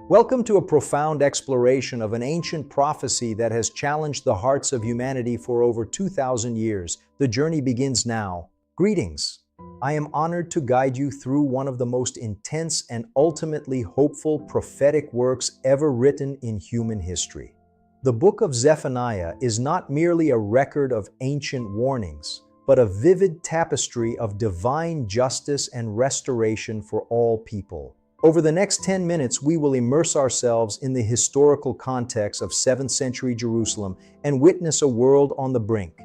Welcome to a profound exploration of an ancient prophecy that has challenged the hearts of humanity for over 2,000 years. The journey begins now. Greetings. I am honored to guide you through one of the most intense and ultimately hopeful prophetic works ever written in human history. The book of Zephaniah is not merely a record of ancient warnings, but a vivid tapestry of divine justice and restoration for all people. Over the next 10 minutes, we will immerse ourselves in the historical context of 7th century Jerusalem and witness a world on the brink.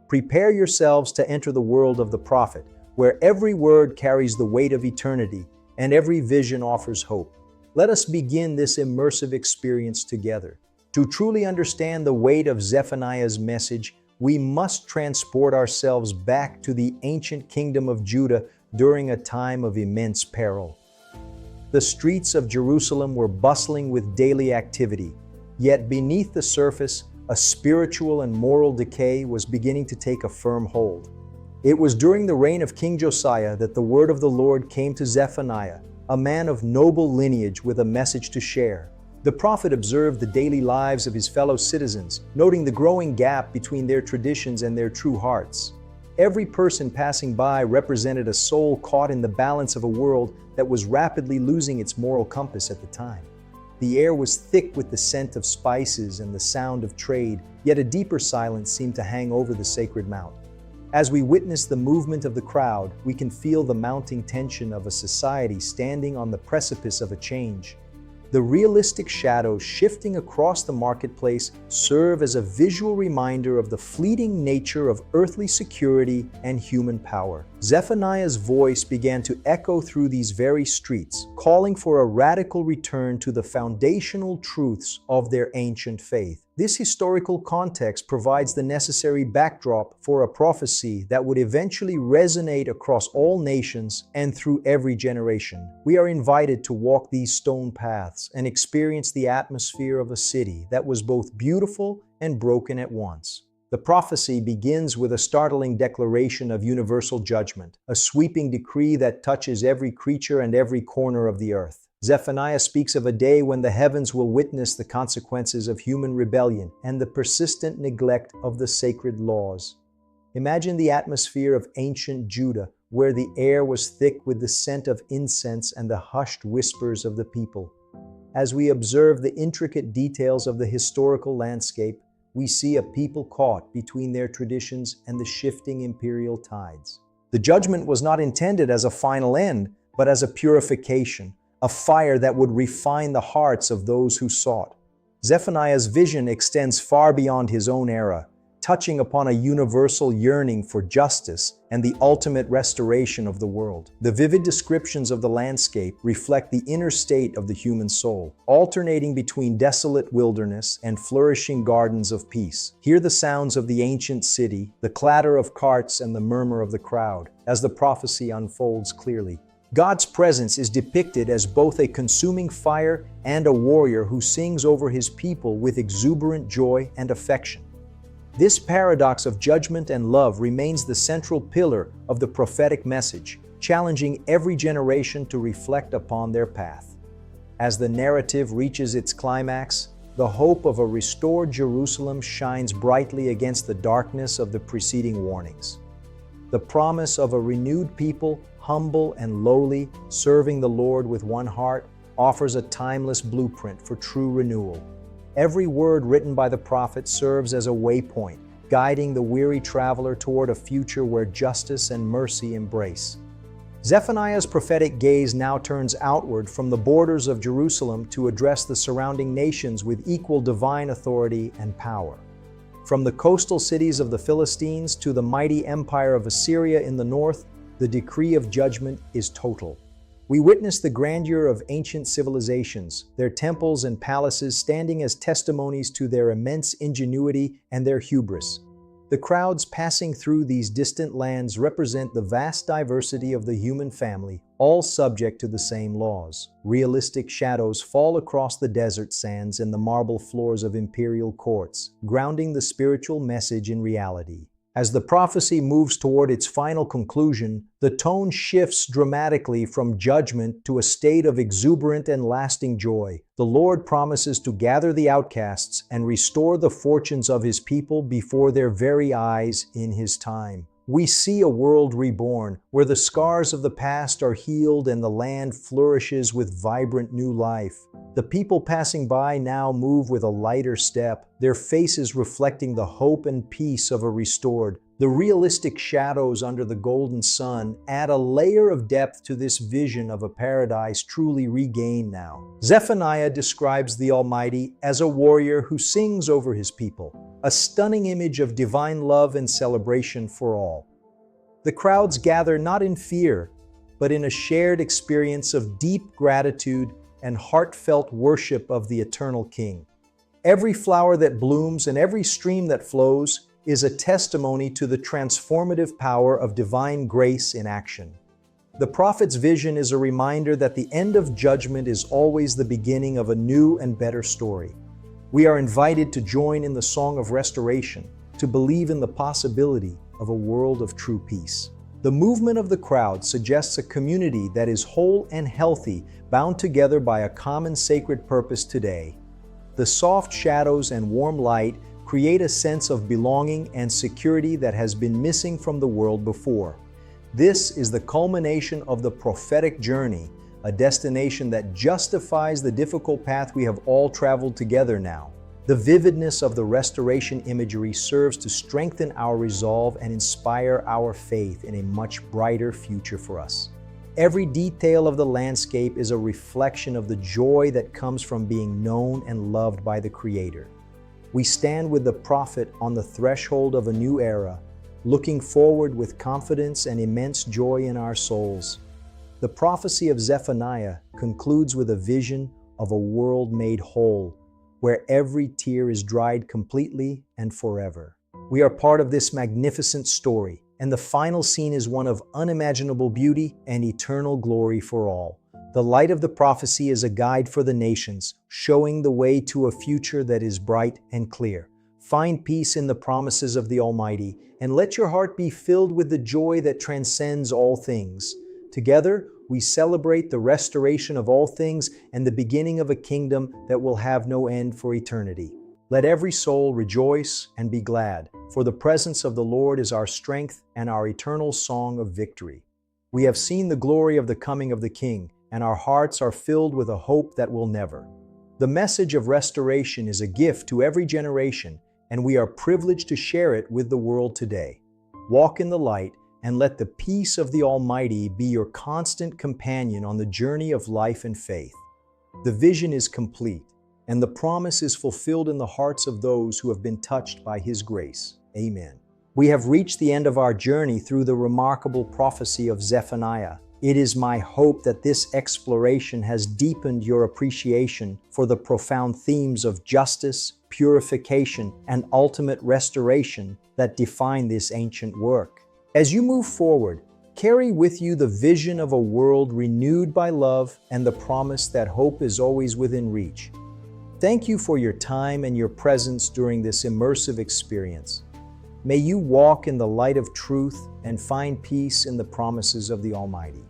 Prepare yourselves to enter the world of the prophet, where every word carries the weight of eternity and every vision offers hope. Let us begin this immersive experience together. To truly understand the weight of Zephaniah's message, we must transport ourselves back to the ancient kingdom of Judah during a time of immense peril. The streets of Jerusalem were bustling with daily activity, yet beneath the surface, a spiritual and moral decay was beginning to take a firm hold. It was during the reign of King Josiah that the word of the Lord came to Zephaniah, a man of noble lineage with a message to share. The prophet observed the daily lives of his fellow citizens, noting the growing gap between their traditions and their true hearts. Every person passing by represented a soul caught in the balance of a world that was rapidly losing its moral compass at the time. The air was thick with the scent of spices and the sound of trade, yet a deeper silence seemed to hang over the sacred mount. As we witness the movement of the crowd, we can feel the mounting tension of a society standing on the precipice of a change. The realistic shadows shifting across the marketplace serve as a visual reminder of the fleeting nature of earthly security and human power. Zephaniah's voice began to echo through these very streets, calling for a radical return to the foundational truths of their ancient faith. This historical context provides the necessary backdrop for a prophecy that would eventually resonate across all nations and through every generation. We are invited to walk these stone paths and experience the atmosphere of a city that was both beautiful and broken at once. The prophecy begins with a startling declaration of universal judgment, a sweeping decree that touches every creature and every corner of the earth. Zephaniah speaks of a day when the heavens will witness the consequences of human rebellion and the persistent neglect of the sacred laws. Imagine the atmosphere of ancient Judah, where the air was thick with the scent of incense and the hushed whispers of the people. As we observe the intricate details of the historical landscape, we see a people caught between their traditions and the shifting imperial tides. The judgment was not intended as a final end, but as a purification, a fire that would refine the hearts of those who sought. Zephaniah's vision extends far beyond his own era, touching upon a universal yearning for justice and the ultimate restoration of the world. The vivid descriptions of the landscape reflect the inner state of the human soul, alternating between desolate wilderness and flourishing gardens of peace. Hear the sounds of the ancient city, the clatter of carts and the murmur of the crowd, as the prophecy unfolds clearly. God's presence is depicted as both a consuming fire and a warrior who sings over his people with exuberant joy and affection. This paradox of judgment and love remains the central pillar of the prophetic message, challenging every generation to reflect upon their path. As the narrative reaches its climax, the hope of a restored Jerusalem shines brightly against the darkness of the preceding warnings. The promise of a renewed people, humble and lowly, serving the Lord with one heart, offers a timeless blueprint for true renewal. Every word written by the prophet serves as a waypoint, guiding the weary traveler toward a future where justice and mercy embrace. Zephaniah's prophetic gaze now turns outward from the borders of Jerusalem to address the surrounding nations with equal divine authority and power. From the coastal cities of the Philistines to the mighty empire of Assyria in the north, the decree of judgment is total. We witness the grandeur of ancient civilizations, their temples and palaces standing as testimonies to their immense ingenuity and their hubris. The crowds passing through these distant lands represent the vast diversity of the human family, all subject to the same laws. Realistic shadows fall across the desert sands and the marble floors of imperial courts, grounding the spiritual message in reality. As the prophecy moves toward its final conclusion, the tone shifts dramatically from judgment to a state of exuberant and lasting joy. The Lord promises to gather the outcasts and restore the fortunes of His people before their very eyes in His time. We see a world reborn, where the scars of the past are healed and the land flourishes with vibrant new life. The people passing by now move with a lighter step, their faces reflecting the hope and peace of a restored. The realistic shadows under the golden sun add a layer of depth to this vision of a paradise truly regained now. Zephaniah describes the Almighty as a warrior who sings over His people, a stunning image of divine love and celebration for all. The crowds gather not in fear, but in a shared experience of deep gratitude and heartfelt worship of the eternal King. Every flower that blooms and every stream that flows is a testimony to the transformative power of divine grace in action. The prophet's vision is a reminder that the end of judgment is always the beginning of a new and better story. We are invited to join in the song of restoration, to believe in the possibility of a world of true peace. The movement of the crowd suggests a community that is whole and healthy, bound together by a common sacred purpose today. The soft shadows and warm light create a sense of belonging and security that has been missing from the world before. This is the culmination of the prophetic journey, a destination that justifies the difficult path we have all traveled together now. The vividness of the restoration imagery serves to strengthen our resolve and inspire our faith in a much brighter future for us. Every detail of the landscape is a reflection of the joy that comes from being known and loved by the Creator. We stand with the prophet on the threshold of a new era, looking forward with confidence and immense joy in our souls. The prophecy of Zephaniah concludes with a vision of a world made whole, where every tear is dried completely and forever. We are part of this magnificent story, and the final scene is one of unimaginable beauty and eternal glory for all. The light of the prophecy is a guide for the nations, showing the way to a future that is bright and clear. Find peace in the promises of the Almighty, and let your heart be filled with the joy that transcends all things. Together, we celebrate the restoration of all things and the beginning of a kingdom that will have no end for eternity. Let every soul rejoice and be glad, for the presence of the Lord is our strength and our eternal song of victory. We have seen the glory of the coming of the King, and our hearts are filled with a hope that will never. The message of restoration is a gift to every generation, and we are privileged to share it with the world today. Walk in the light, and let the peace of the Almighty be your constant companion on the journey of life and faith. The vision is complete, and the promise is fulfilled in the hearts of those who have been touched by His grace. Amen. We have reached the end of our journey through the remarkable prophecy of Zephaniah. It is my hope that this exploration has deepened your appreciation for the profound themes of justice, purification, and ultimate restoration that define this ancient work. As you move forward, carry with you the vision of a world renewed by love and the promise that hope is always within reach. Thank you for your time and your presence during this immersive experience. May you walk in the light of truth and find peace in the promises of the Almighty.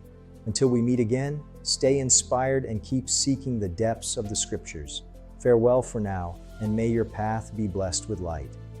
Until we meet again, stay inspired and keep seeking the depths of the Scriptures. Farewell for now, and may your path be blessed with light.